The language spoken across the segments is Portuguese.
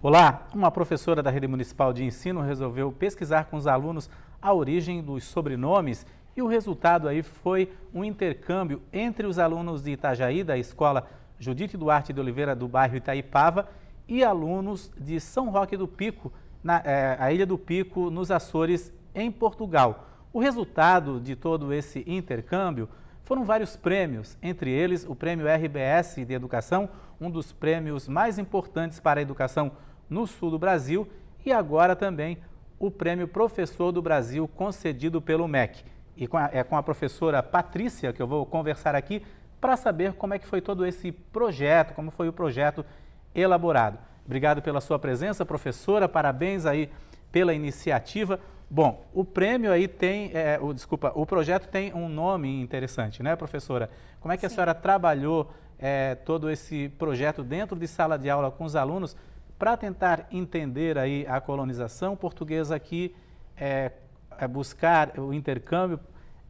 Olá, uma professora da Rede Municipal de Ensino resolveu pesquisar com os alunos a origem dos sobrenomes e o resultado aí foi um intercâmbio entre os alunos de Itajaí, da escola Judite Duarte de Oliveira, do bairro Itaipava, e alunos de São Roque do Pico, a Ilha do Pico, nos Açores, em Portugal. O resultado de todo esse intercâmbio foram vários prêmios, entre eles o Prêmio RBS de Educação, um dos prêmios mais importantes para a educação no sul do Brasil, e agora também o Prêmio Professor do Brasil, concedido pelo MEC. E com a professora Patrícia que eu vou conversar aqui para saber como é que foi todo esse projeto, como foi o projeto elaborado. Obrigado pela sua presença, professora, parabéns aí pela iniciativa. Bom, o prêmio aí tem, o projeto tem um nome interessante, né, professora? Como é que a senhora trabalhou todo esse projeto dentro de sala de aula com os alunos para tentar entender aí a colonização portuguesa aqui, buscar o intercâmbio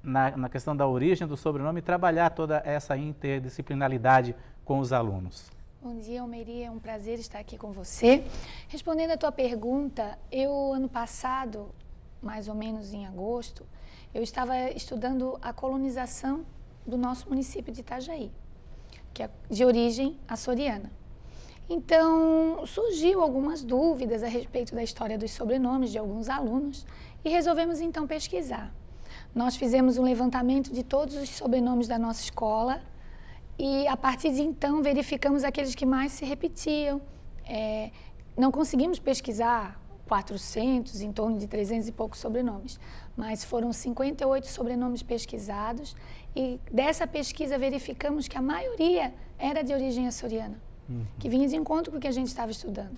na questão da origem do sobrenome e trabalhar toda essa interdisciplinaridade com os alunos? Bom dia, Almeri, é um prazer estar aqui com você. Respondendo a tua pergunta, ano passado, mais ou menos em agosto, eu estava estudando a colonização do nosso município de Itajaí, que é de origem açoriana. Então, surgiu algumas dúvidas a respeito da história dos sobrenomes de alguns alunos e resolvemos então pesquisar. Nós fizemos um levantamento de todos os sobrenomes da nossa escola e a partir de então verificamos aqueles que mais se repetiam. Não conseguimos pesquisar 400, em torno de 300 e poucos sobrenomes, mas foram 58 sobrenomes pesquisados e dessa pesquisa verificamos que a maioria era de origem açoriana, que vinha de encontro com o que a gente estava estudando.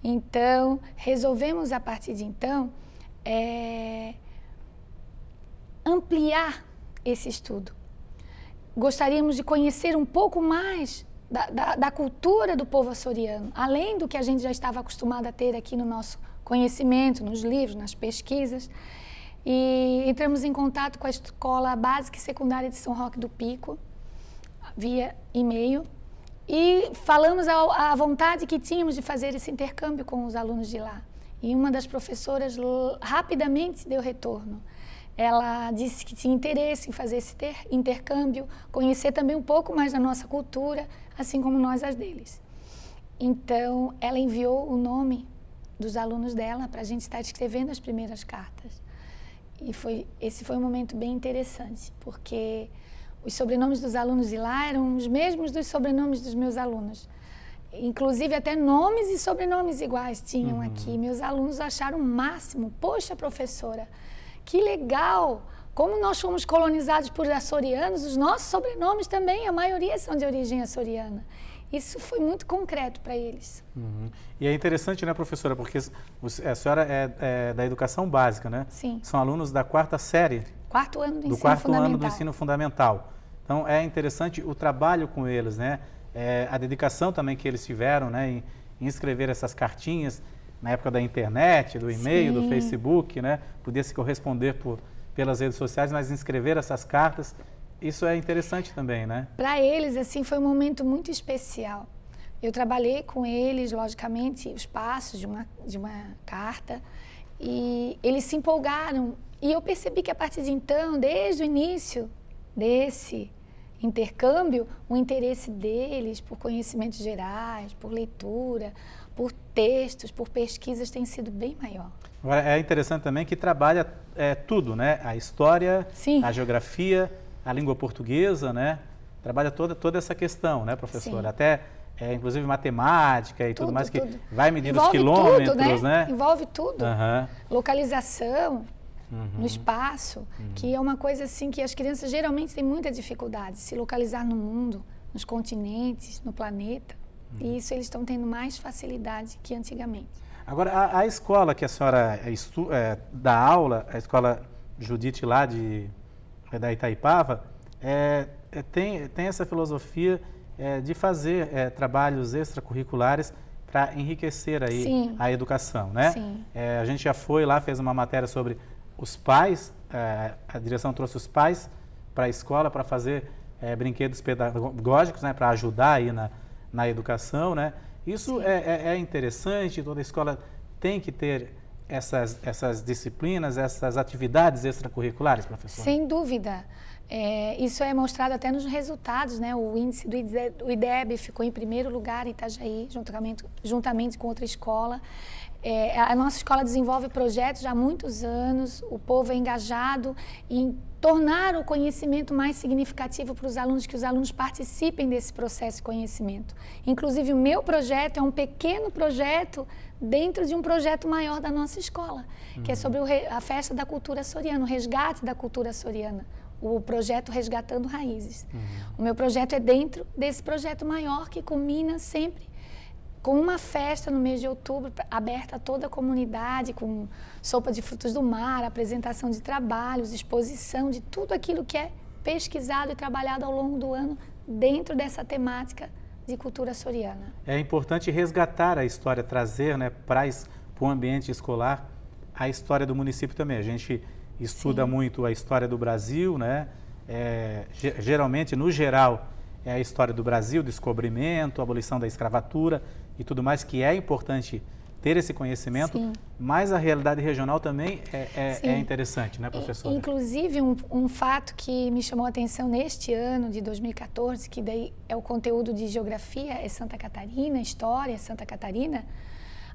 Então, resolvemos a partir de então ampliar esse estudo. Gostaríamos de conhecer um pouco mais da cultura do povo açoriano, além do que a gente já estava acostumado a ter aqui no nosso conhecimento, nos livros, nas pesquisas. E entramos em contato com a Escola Básica e Secundária de São Roque do Pico, via e-mail, e falamos a vontade que tínhamos de fazer esse intercâmbio com os alunos de lá. E uma das professoras rapidamente deu retorno. Ela disse que tinha interesse em fazer esse intercâmbio, conhecer também um pouco mais da nossa cultura, assim como nós as deles. Então, ela enviou o nome dos alunos dela para a gente estar escrevendo as primeiras cartas. E esse foi um momento bem interessante, porque os sobrenomes dos alunos de lá eram os mesmos dos sobrenomes dos meus alunos. Inclusive, até nomes e sobrenomes iguais tinham aqui. Meus alunos acharam o máximo. Poxa, professora, que legal! Como nós fomos colonizados por açorianos, os nossos sobrenomes também, a maioria são de origem açoriana. Isso foi muito concreto para eles. E é interessante, né, professora, porque a senhora é da educação básica, né? Sim. São alunos da quarta série. Quarto ano do ensino fundamental. Do quarto ano do ensino fundamental. Então, é interessante o trabalho com eles, né? A dedicação também que eles tiveram, né, em escrever essas cartinhas na época da internet, do e-mail, do Facebook, né? Podia se corresponder pelas redes sociais, mas escrever essas cartas, isso é interessante também, né? Para eles, assim, foi um momento muito especial. Eu trabalhei com eles, logicamente, os passos de uma carta, e eles se empolgaram. E eu percebi que a partir de então, desde o início desse intercâmbio, o interesse deles por conhecimentos gerais, por leitura, por textos, por pesquisas tem sido bem maior. Agora, é interessante também que trabalha tudo, né? A história, sim, a geografia, a língua portuguesa, né? Trabalha toda essa questão, né, professora? Sim. Até, inclusive, matemática e tudo mais, que vai medir os quilômetros, tudo, né? Envolve tudo. Localização no espaço, que é uma coisa assim que as crianças geralmente têm muita dificuldade, se localizar no mundo, nos continentes, no planeta. E isso eles estão tendo mais facilidade que antigamente. Agora, a escola que a senhora dá aula, a escola Judite lá da Itaipava, tem essa filosofia de fazer trabalhos extracurriculares para enriquecer aí, sim, a educação, né? Sim. A gente já foi lá, fez uma matéria sobre os pais, a direção trouxe os pais para a escola para fazer brinquedos pedagógicos, né, para ajudar aí na educação, né? Isso é interessante, toda escola tem que ter essas disciplinas, essas atividades extracurriculares, professora? Sem dúvida. Isso é mostrado até nos resultados, né? O índice do IDEB ficou em primeiro lugar em Itajaí, juntamente com outra escola. A nossa escola desenvolve projetos já há muitos anos, o povo é engajado em tornar o conhecimento mais significativo para os alunos, que os alunos participem desse processo de conhecimento. Inclusive, o meu projeto é um pequeno projeto dentro de um projeto maior da nossa escola, que é sobre a festa da cultura açoriana, o resgate da cultura açoriana, o projeto Resgatando Raízes. O meu projeto é dentro desse projeto maior que culmina sempre com uma festa no mês de outubro, aberta a toda a comunidade, com sopa de frutos do mar, apresentação de trabalhos, exposição de tudo aquilo que é pesquisado e trabalhado ao longo do ano dentro dessa temática de cultura açoriana. É importante resgatar a história, trazer, né, para o ambiente escolar a história do município também. A gente estuda muito a história do Brasil, né? Geralmente, no geral, é a história do Brasil, descobrimento, abolição da escravatura e tudo mais, que é importante ter esse conhecimento, mas a realidade regional também é interessante, né, professora? Inclusive, um fato que me chamou a atenção neste ano de 2014, que daí é o conteúdo de geografia, é Santa Catarina, história, Santa Catarina.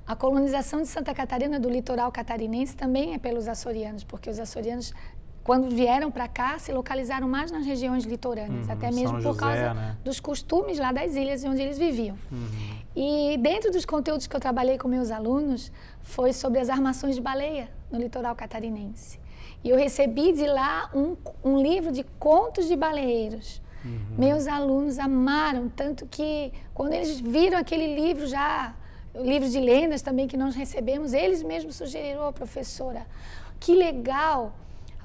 A colonização de Santa Catarina, do litoral catarinense, também é pelos açorianos, porque os açorianos, quando vieram para cá, se localizaram mais nas regiões litorâneas, até mesmo por causa dos costumes lá das ilhas onde eles viviam. E dentro dos conteúdos que eu trabalhei com meus alunos, foi sobre as armações de baleia no litoral catarinense. E eu recebi de lá um livro de contos de baleeiros. Meus alunos amaram, tanto que quando eles viram aquele livro livro de lendas também que nós recebemos, eles mesmos sugeriram, professora, que legal!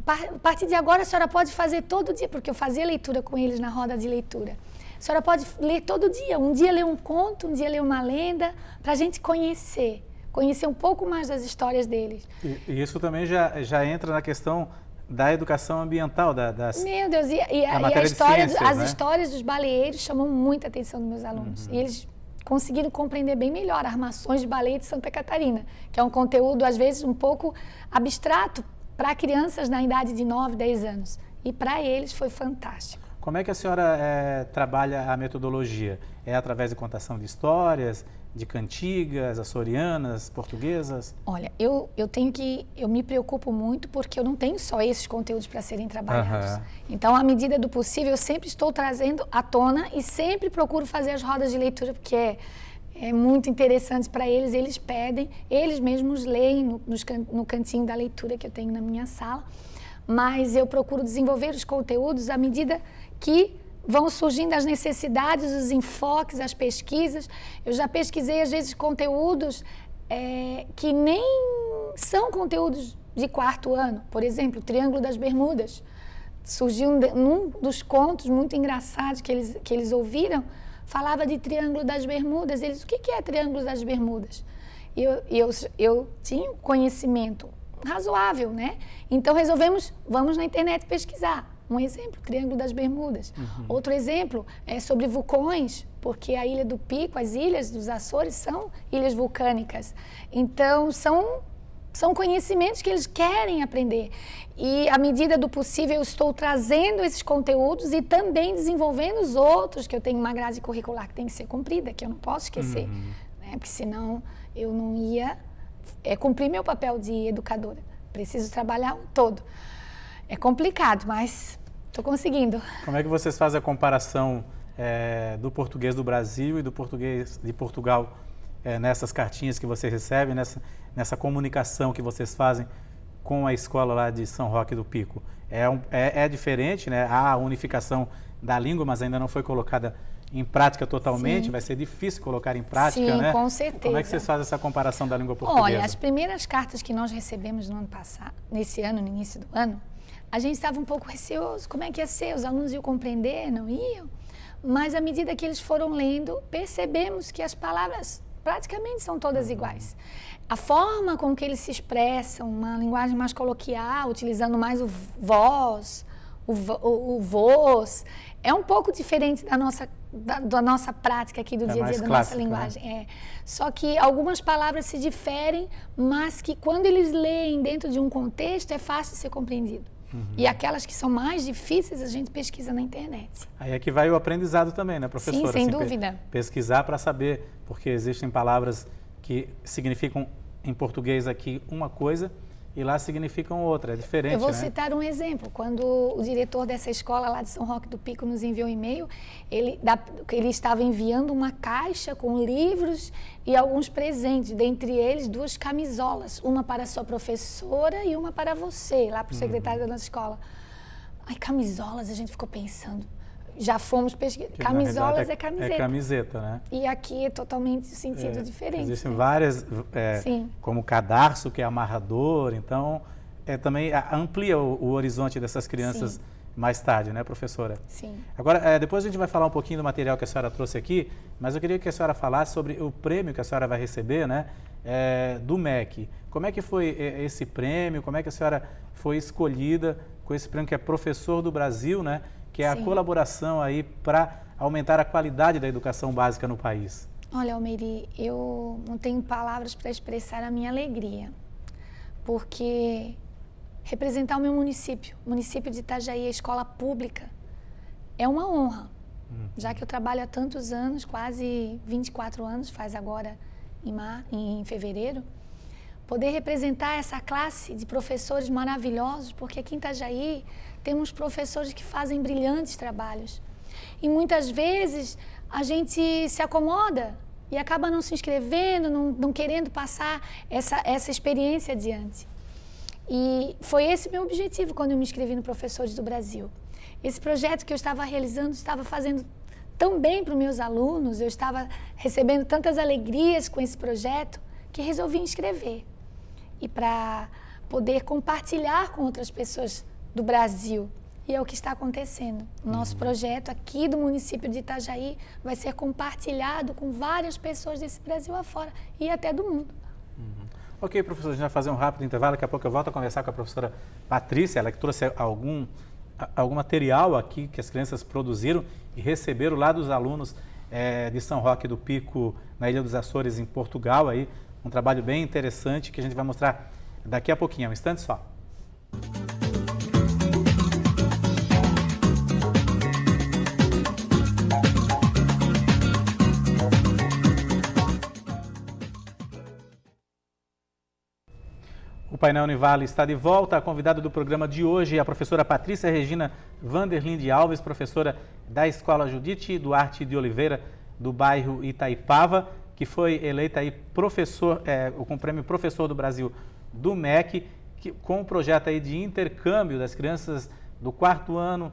A partir de agora a senhora pode fazer todo dia, porque eu fazia leitura com eles na roda de leitura. A senhora pode ler todo dia, um dia ler um conto, um dia ler uma lenda, para a gente conhecer um pouco mais das histórias deles. E isso também já entra na questão da educação ambiental, Meu Deus, as histórias dos baleeiros chamam muita atenção dos meus alunos. E eles conseguiram compreender bem melhor armações de baleia de Santa Catarina, que é um conteúdo, às vezes, um pouco abstrato para crianças na idade de 9, 10 anos. E para eles foi fantástico. Como é que a senhora trabalha a metodologia? É através de contação de histórias, de cantigas, açorianas, portuguesas? Olha, eu me preocupo muito porque eu não tenho só esses conteúdos para serem trabalhados. Então, à medida do possível, eu sempre estou trazendo à tona e sempre procuro fazer as rodas de leitura, porque é muito interessante para eles, eles pedem, eles mesmos leem no cantinho da leitura que eu tenho na minha sala, mas eu procuro desenvolver os conteúdos à medida que vão surgindo as necessidades, os enfoques, as pesquisas. Eu já pesquisei, às vezes, conteúdos que nem são conteúdos de quarto ano. Por exemplo, o Triângulo das Bermudas. Surgiu num dos contos muito engraçados que eles ouviram, falava de Triângulo das Bermudas. Eles, o que é Triângulo das Bermudas? Eu tinha um conhecimento razoável, né? Então vamos na internet pesquisar. Um exemplo, Triângulo das Bermudas. Outro exemplo é sobre vulcões, porque a Ilha do Pico, as ilhas dos Açores são ilhas vulcânicas. Então, são conhecimentos que eles querem aprender. E, à medida do possível, eu estou trazendo esses conteúdos e também desenvolvendo os outros, que eu tenho uma grade curricular que tem que ser cumprida, que eu não posso esquecer, né? Porque senão eu não ia cumprir meu papel de educadora. Preciso trabalhar o todo. É complicado, mas estou conseguindo. Como é que vocês fazem a comparação do português do Brasil e do português de Portugal nessas cartinhas que vocês recebem, nessa comunicação que vocês fazem com a escola lá de São Roque do Pico? É diferente, né? Há a unificação da língua, mas ainda não foi colocada em prática totalmente. Sim. Vai ser difícil colocar em prática, sim, né? Com certeza. Como é que vocês fazem essa comparação da língua portuguesa? Olha, as primeiras cartas que nós recebemos no ano passado, nesse ano, no início do ano, a gente estava um pouco receoso, como é que ia ser? Os alunos iam compreender, não iam? Mas à medida que eles foram lendo, percebemos que as palavras praticamente são todas iguais. A forma com que eles se expressam, uma linguagem mais coloquial, utilizando mais o vós, o vos, é um pouco diferente da nossa da nossa prática aqui do dia a dia, da nossa linguagem. Né? Só que algumas palavras se diferem, mas que quando eles leem dentro de um contexto é fácil de ser compreendido. E aquelas que são mais difíceis a gente pesquisa na internet. Aí é que vai o aprendizado também, né, professora? Sim, sem dúvida. Pesquisar para saber, porque existem palavras que significam em português aqui uma coisa e lá significam outra, é diferente, Eu vou né? citar um exemplo. Quando o diretor dessa escola lá de São Roque do Pico nos enviou um e-mail, ele estava enviando uma caixa com livros e alguns presentes, dentre eles 2 camisolas, uma para a sua professora e uma para você, lá para o secretário da nossa escola. Ai, camisolas, a gente ficou pensando. Já fomos pesquisar. Camisolas é camiseta. É camiseta, né? E aqui é totalmente sentido diferente. Existem várias, como cadarço, que é amarrador, então também amplia o horizonte dessas crianças. Sim. Mais tarde, né, professora? Sim. Agora, depois a gente vai falar um pouquinho do material que a senhora trouxe aqui, mas eu queria que a senhora falasse sobre o prêmio que a senhora vai receber, né, do MEC. Como é que foi esse prêmio? Como é que a senhora foi escolhida com esse prêmio que é Professor do Brasil, né, que é a colaboração aí para aumentar a qualidade da educação básica no país? Olha, Almeiri, eu não tenho palavras para expressar a minha alegria, porque representar o meu município, o município de Itajaí, a escola pública, é uma honra. Já que eu trabalho há tantos anos, quase 24 anos, faz agora em fevereiro, poder representar essa classe de professores maravilhosos, porque aqui em Itajaí temos professores que fazem brilhantes trabalhos. E muitas vezes a gente se acomoda e acaba não se inscrevendo, não querendo passar essa experiência adiante. E foi esse meu objetivo quando eu me inscrevi no Professores do Brasil. Esse projeto que eu estava realizando estava fazendo tão bem para os meus alunos, eu estava recebendo tantas alegrias com esse projeto, que resolvi inscrever. E para poder compartilhar com outras pessoas do Brasil. E é o que está acontecendo. O nosso projeto aqui do município de Itajaí vai ser compartilhado com várias pessoas desse Brasil afora e até do mundo. Ok, professor, a gente vai fazer um rápido intervalo, daqui a pouco eu volto a conversar com a professora Patrícia, ela que trouxe algum material aqui que as crianças produziram e receberam lá dos alunos de São Roque do Pico, na Ilha dos Açores, em Portugal, aí, um trabalho bem interessante que a gente vai mostrar daqui a pouquinho, um instante só. O painel Univale está de volta. A convidada do programa de hoje é a professora Patrícia Regina Vanderlinde Alves, professora da Escola Judite Duarte de Oliveira, do bairro Itaipava, que foi eleita aí com o prêmio Professor do Brasil do MEC, com o projeto aí de intercâmbio das crianças do 4º ano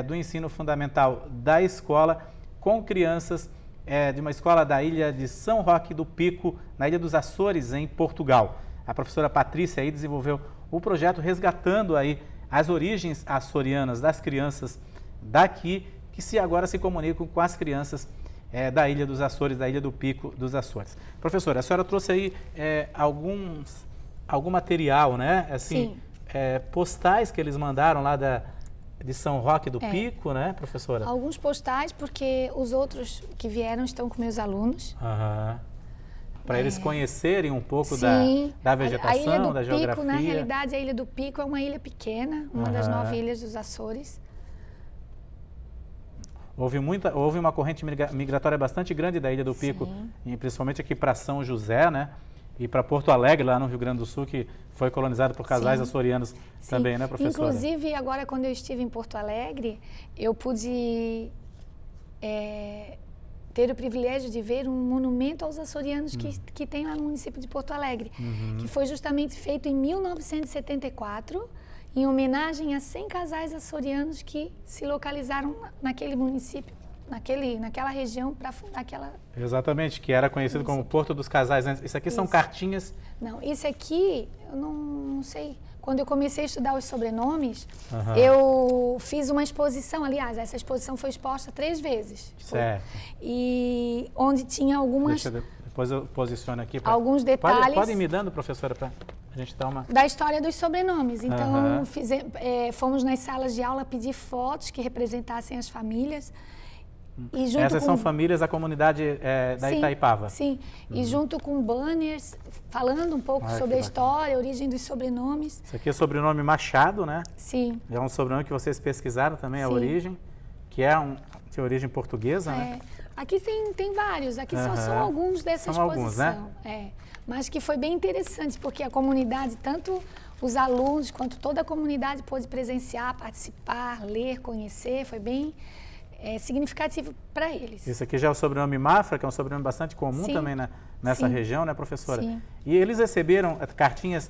do ensino fundamental da escola com crianças de uma escola da ilha de São Roque do Pico, na Ilha dos Açores, em Portugal. A professora Patrícia aí desenvolveu o projeto resgatando aí as origens açorianas das crianças daqui, que agora se comunicam com as crianças da Ilha dos Açores, da Ilha do Pico dos Açores. Professora, a senhora trouxe aí algum material, né? Assim, postais que eles mandaram lá de São Roque do Pico, né, professora? Alguns postais, porque os outros que vieram estão com meus alunos. Para eles conhecerem um pouco da vegetação, da geografia. Pico, na realidade, a Ilha do Pico é uma ilha pequena, uma das 9 ilhas dos Açores. Houve uma corrente migratória bastante grande da Ilha do Pico, e principalmente aqui para São José, né? E para Porto Alegre, lá no Rio Grande do Sul, que foi colonizado por casais açorianos também, né, professora? Inclusive, agora quando eu estive em Porto Alegre, eu pude ter o privilégio de ver um monumento aos açorianos que tem lá no município de Porto Alegre, que foi justamente feito em 1974, em homenagem a 100 casais açorianos que se localizaram naquele município, naquela região para fundar aquela... Exatamente, que era conhecido como Porto dos Casais. Isso aqui são cartinhas... Não, isso aqui, eu não sei... Quando eu comecei a estudar os sobrenomes, eu fiz uma exposição, aliás, essa exposição foi exposta 3 vezes. Certo. E onde tinha algumas... Depois eu posiciono aqui. Alguns detalhes... Podem me dando, professora, para a gente dar uma... Da história dos sobrenomes. Então, fomos nas salas de aula pedir fotos que representassem as famílias. E junto Essas são famílias da comunidade da Itaipava? Sim, e junto com banners, falando um pouco sobre a história, a origem dos sobrenomes. Isso aqui é o sobrenome Machado, né? Sim. É um sobrenome que vocês pesquisaram também, a origem, que é de origem portuguesa, né? Aqui tem vários, aqui só são alguns dessa exposição. Alguns, né? Mas que foi bem interessante, porque a comunidade, tanto os alunos quanto toda a comunidade pôde presenciar, participar, ler, conhecer, foi bem significativo para eles. Isso aqui já é o sobrenome Mafra, que é um sobrenome bastante comum também nessa região, né, professora? Sim. E eles receberam cartinhas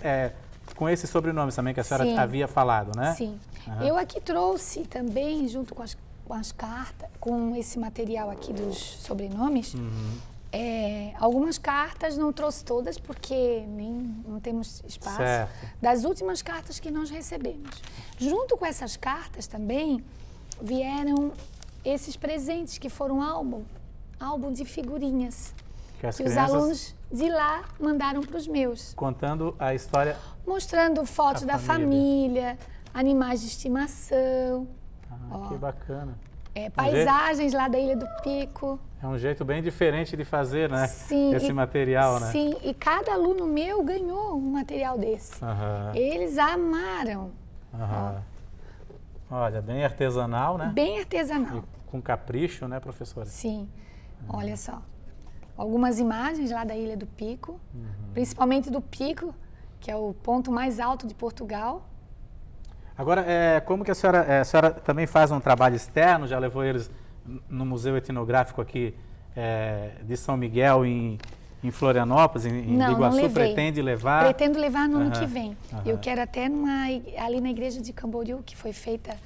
com esse sobrenome também que a senhora havia falado, né? Sim. Eu aqui trouxe também, junto com as cartas, com esse material aqui dos sobrenomes, algumas cartas, não trouxe todas porque não temos espaço, das últimas cartas que nós recebemos. Junto com essas cartas também vieram esses presentes que foram álbum de figurinhas que os alunos de lá mandaram para os meus. Contando a história. Mostrando fotos da família, animais de estimação. Que bacana. Paisagens lá da Ilha do Pico. É um jeito bem diferente de fazer, né? Sim, esse material, né? Sim, e cada aluno meu ganhou um material desse. Eles amaram. Olha, bem artesanal, né? Bem artesanal. E com capricho, né, professora? Sim. Olha só. Algumas imagens lá da Ilha do Pico, principalmente do Pico, que é o ponto mais alto de Portugal. Agora, como que a senhora também faz um trabalho externo? Já levou eles no Museu Etnográfico aqui de São Miguel, em Florianópolis, em Biguaçu? Não levei. Pretende levar? Pretendo levar no ano que vem. Eu quero até ali na igreja de Camboriú, que foi feita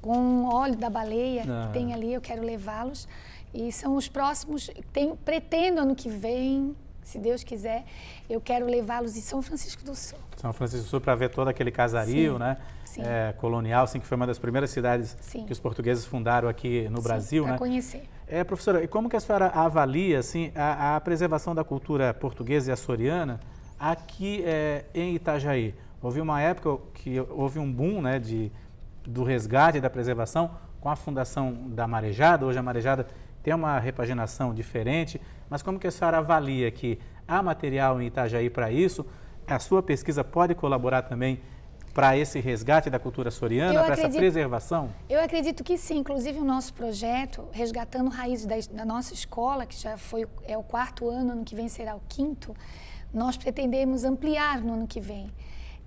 com óleo da baleia, que tem ali, eu quero levá-los. E são os próximos, pretendo ano que vem, se Deus quiser, eu quero levá-los em São Francisco do Sul. São Francisco do Sul, para ver todo aquele casario, né? Sim. Colonial, assim, que foi uma das primeiras cidades que os portugueses fundaram aqui no Brasil, né? Para conhecer. Professora, e como que a senhora avalia, assim, a preservação da cultura portuguesa e açoriana aqui em Itajaí? Houve uma época que houve um boom, né, do resgate e da preservação com a fundação da Marejada. Hoje a Marejada tem uma repaginação diferente, mas como que a senhora avalia que há material em Itajaí para isso? A sua pesquisa pode colaborar também para esse resgate da cultura açoriana, para essa preservação? Eu acredito que sim. Inclusive o nosso projeto, Resgatando Raízes da nossa escola, que já é o 4º ano que vem será o 5º, nós pretendemos ampliar no ano que vem.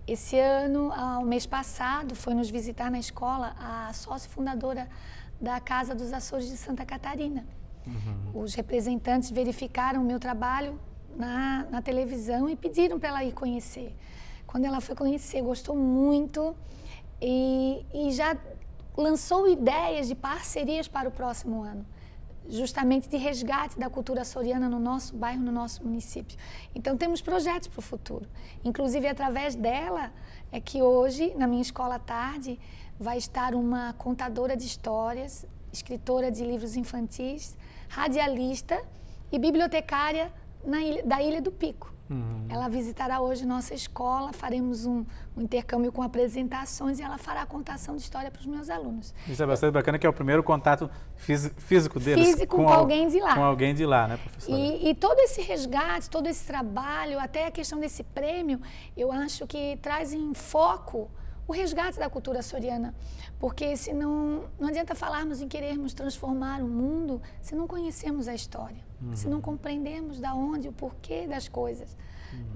Esse ano, o mês passado, foi nos visitar na escola a sócia fundadora da Casa dos Açores de Santa Catarina. Os representantes verificaram o meu trabalho na televisão e pediram para ela ir conhecer. Quando ela foi conhecer, gostou muito e já lançou ideias de parcerias para o próximo ano, justamente de resgate da cultura açoriana no nosso bairro, no nosso município. Então temos projetos para o futuro. Inclusive através dela é que hoje, na minha escola à tarde, vai estar uma contadora de histórias, escritora de livros infantis, radialista e bibliotecária da Ilha do Pico. Ela visitará hoje nossa escola, faremos um intercâmbio com apresentações e ela fará a contação de história para os meus alunos. Isso é bastante bacana, que é o primeiro contato físico deles. Físico com alguém de lá. Com alguém de lá, né, professora? E todo esse resgate, todo esse trabalho, até a questão desse prêmio, eu acho que traz em foco o resgate da cultura açoriana, porque senão não adianta falarmos em querermos transformar o mundo se não conhecemos a história, se não compreendemos da onde, o porquê das coisas.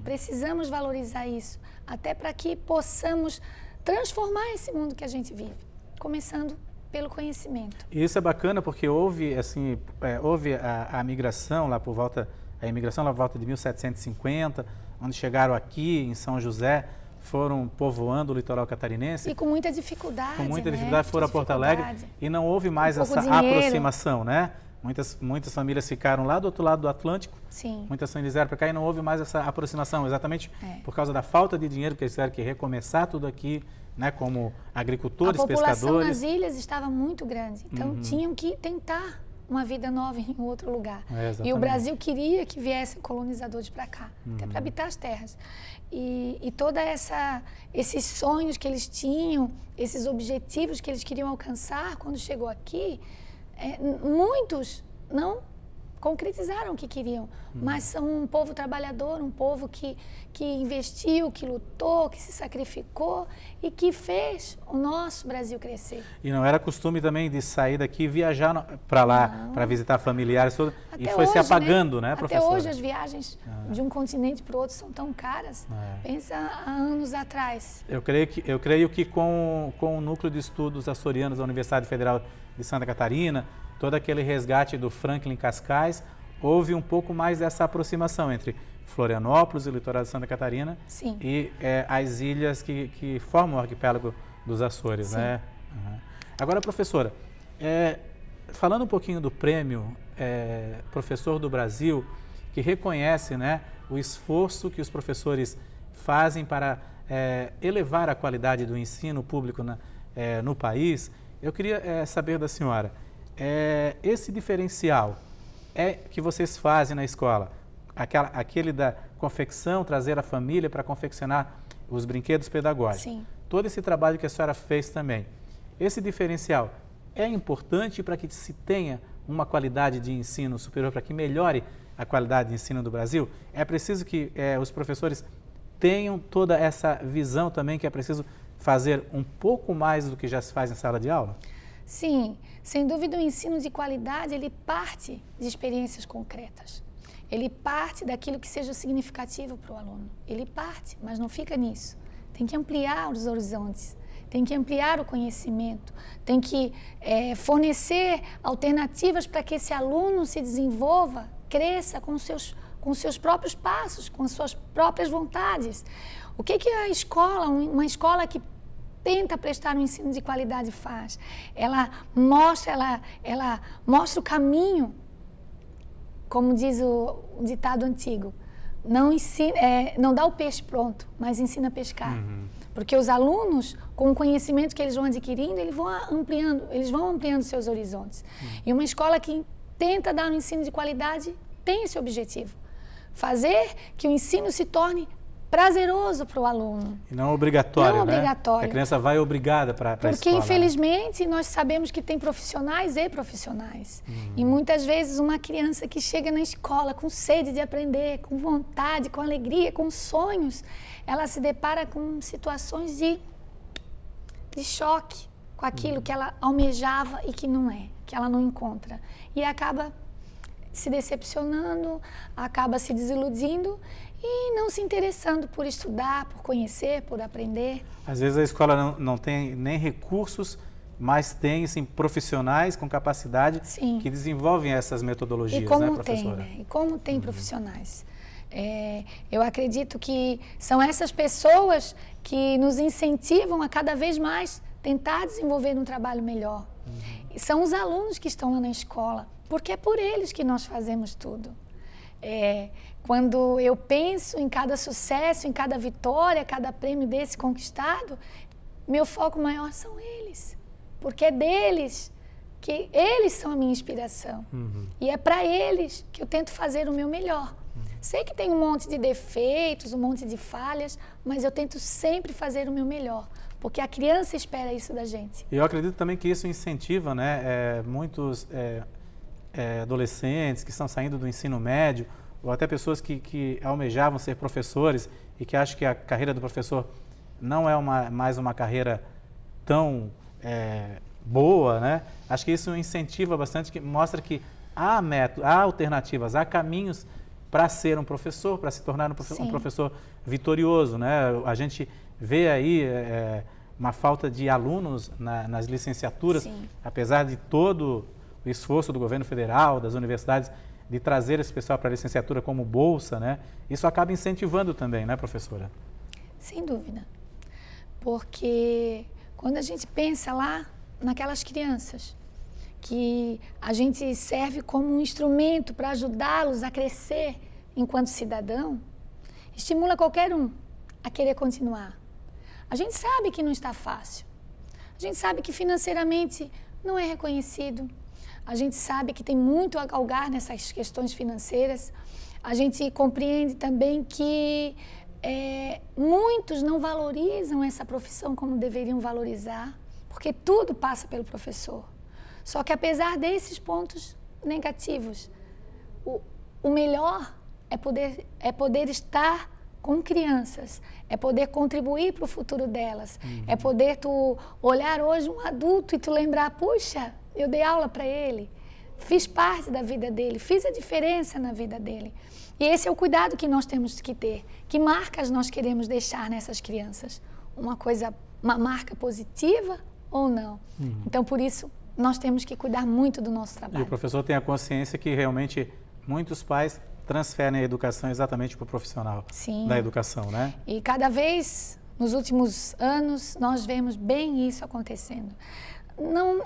Precisamos valorizar isso, até para que possamos transformar esse mundo que a gente vive, começando pelo conhecimento. E isso é bacana porque houve a migração lá por volta de 1750, onde chegaram aqui em São José, foram povoando o litoral catarinense. E com muita dificuldade. Com muita dificuldade, foram a Porto Alegre e não houve mais essa aproximação, né? Muitas famílias ficaram lá do outro lado do Atlântico. Sim. Muitas famílias vieram para cá e não houve mais essa aproximação, exatamente por causa da falta de dinheiro, que eles tiveram que recomeçar tudo aqui, né? Como agricultores, pescadores. A população nas ilhas estava muito grande, então tinham que tentar uma vida nova em outro lugar. E o Brasil queria que viessem colonizadores para cá, até para habitar as terras. E toda esses sonhos que eles tinham, esses objetivos que eles queriam alcançar quando chegou aqui, muitos não concretizaram o que queriam, mas são um povo trabalhador, um povo que investiu, que lutou, que se sacrificou e que fez o nosso Brasil crescer. E não era costume também de sair daqui e viajar para lá, para visitar familiares, e foi se apagando, né, professora? Até hoje as viagens de um continente para o outro são tão caras. Pensa há anos atrás. Eu creio que com o Núcleo de Estudos Açorianos da Universidade Federal de Santa Catarina, todo aquele resgate do Franklin Cascais, houve um pouco mais dessa aproximação entre Florianópolis, o litoral de Santa Catarina, Sim. e as ilhas que formam o arquipélago dos Açores, Sim. né? Agora, professora, falando um pouquinho do prêmio Professor do Brasil, que reconhece, né, o esforço que os professores fazem para elevar a qualidade do ensino público no país, eu queria saber da senhora, esse diferencial que vocês fazem na escola, aquele da confecção, trazer a família para confeccionar os brinquedos pedagógicos. Sim. Todo esse trabalho que a senhora fez também. Esse diferencial é importante para que se tenha uma qualidade de ensino superior, para que melhore a qualidade de ensino do Brasil? É preciso que os professores tenham toda essa visão também, que é preciso fazer um pouco mais do que já se faz em sala de aula? Sim, sem dúvida o ensino de qualidade, ele parte de experiências concretas. Ele parte daquilo que seja significativo para o aluno. Ele parte, mas não fica nisso. Tem que ampliar os horizontes, tem que ampliar o conhecimento, tem que fornecer alternativas para que esse aluno se desenvolva, cresça com seus próprios passos, com suas próprias vontades. O que a escola, uma escola que tenta prestar um ensino de qualidade faz? Ela mostra o caminho, como diz o ditado antigo, não dá o peixe pronto, mas ensina a pescar. Porque os alunos, com o conhecimento que eles vão adquirindo, eles vão ampliando seus horizontes. E uma escola que tenta dar um ensino de qualidade tem esse objetivo, fazer que o ensino se torne prazeroso para o aluno. E não obrigatório, não né? obrigatório. A criança vai obrigada para a escola. Porque, infelizmente, nós sabemos que tem profissionais e profissionais. E muitas vezes uma criança que chega na escola com sede de aprender, com vontade, com alegria, com sonhos, ela se depara com situações de choque com aquilo que ela almejava e que não é, que ela não encontra. E acaba se decepcionando, acaba se desiludindo e não se interessando por estudar, por conhecer, por aprender. Às vezes a escola não tem nem recursos, mas tem sim, profissionais com capacidade Sim. que desenvolvem essas metodologias, e como né, professora? Tem, né? E como tem profissionais. Eu acredito que são essas pessoas que nos incentivam a cada vez mais tentar desenvolver um trabalho melhor. E são os alunos que estão lá na escola, porque é por eles que nós fazemos tudo. Quando eu penso em cada sucesso, em cada vitória, cada prêmio desse conquistado, meu foco maior são eles. Porque é deles, que eles são a minha inspiração. E é para eles que eu tento fazer o meu melhor. Sei que tem um monte de defeitos, um monte de falhas, mas eu tento sempre fazer o meu melhor. Porque a criança espera isso da gente. E eu acredito também que isso incentiva, né, muitos adolescentes que estão saindo do ensino médio, ou até pessoas que almejavam ser professores e que acham que a carreira do professor não é mais uma carreira tão boa, né? Acho que isso incentiva bastante, que mostra que há alternativas, há caminhos para ser um professor, para se tornar um professor vitorioso, né? A gente vê aí uma falta de alunos nas licenciaturas, Sim. apesar de todo o esforço do governo federal, das universidades, de trazer esse pessoal para a licenciatura como bolsa, né? Isso acaba incentivando também, né, professora? Sem dúvida. Porque quando a gente pensa lá naquelas crianças, que a gente serve como um instrumento para ajudá-los a crescer enquanto cidadão, estimula qualquer um a querer continuar. A gente sabe que não está fácil. A gente sabe que financeiramente não é reconhecido. A gente sabe que tem muito a galgar nessas questões financeiras. A gente compreende também que muitos não valorizam essa profissão como deveriam valorizar, porque tudo passa pelo professor. Só que apesar desses pontos negativos, o melhor é poder estar com crianças, é poder contribuir para o futuro delas, é poder tu olhar hoje um adulto e tu lembrar, puxa, eu dei aula para ele, fiz parte da vida dele, fiz a diferença na vida dele. E esse é o cuidado que nós temos que ter. Que marcas nós queremos deixar nessas crianças? Uma marca positiva ou não? Então, por isso, nós temos que cuidar muito do nosso trabalho. E o professor tem a consciência que realmente muitos pais transferem a educação exatamente para o profissional da educação, né? E cada vez, nos últimos anos, nós vemos bem isso acontecendo.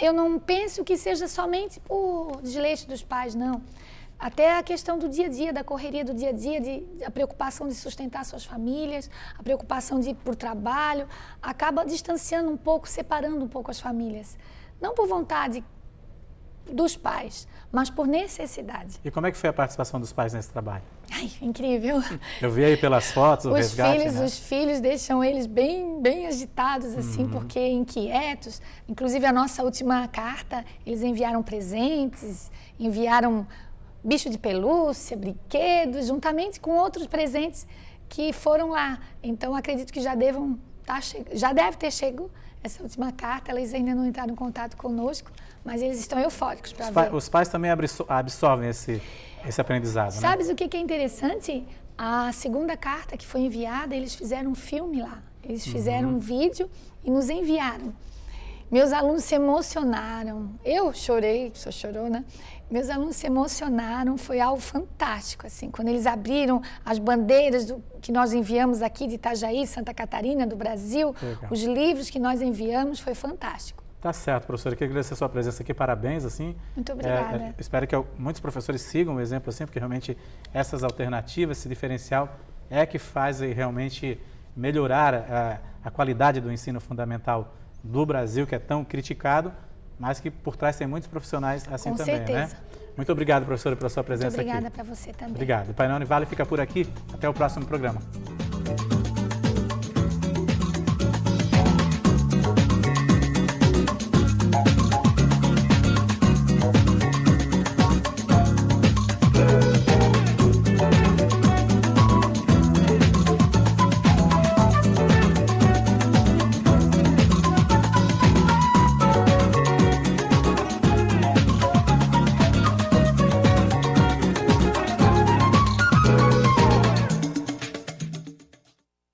Eu não penso que seja somente por desleixo dos pais, não. Até a questão do dia a dia, da correria do dia a dia, a preocupação de sustentar suas famílias, a preocupação de ir para o trabalho, acaba distanciando um pouco, separando um pouco as famílias. Não por vontade dos pais, mas por necessidade. E como é que foi a participação dos pais nesse trabalho? Ai, incrível. Eu vi aí pelas fotos o resgate, né? Os filhos deixam eles bem agitados, assim, porque inquietos. Inclusive, a nossa última carta, eles enviaram presentes, enviaram bicho de pelúcia, brinquedos, juntamente com outros presentes que foram lá. Então, acredito que já deve ter chegado essa última carta. Eles ainda não entraram em contato conosco, mas eles estão eufóricos para ver. Os pais também absorvem esse aprendizado, né? Sabes o que é interessante? A segunda carta que foi enviada, eles fizeram um filme lá. Eles fizeram um vídeo e nos enviaram. Meus alunos se emocionaram. Eu chorei, sou chorona. Meus alunos se emocionaram, foi algo fantástico, assim. Quando eles abriram as bandeiras que nós enviamos aqui de Itajaí, Santa Catarina, do Brasil, os livros que nós enviamos, foi fantástico. Tá certo, professora. Eu queria agradecer a sua presença aqui. Parabéns, assim. Muito obrigada. Espero que muitos professores sigam o exemplo assim, porque realmente essas alternativas, esse diferencial é que faz realmente melhorar a qualidade do ensino fundamental do Brasil, que é tão criticado, mas que por trás tem muitos profissionais assim também, certeza. Né? Muito obrigado, professora, pela sua presença aqui. Muito obrigada para você também. Obrigado. O Painel Univale fica por aqui. Até o próximo programa.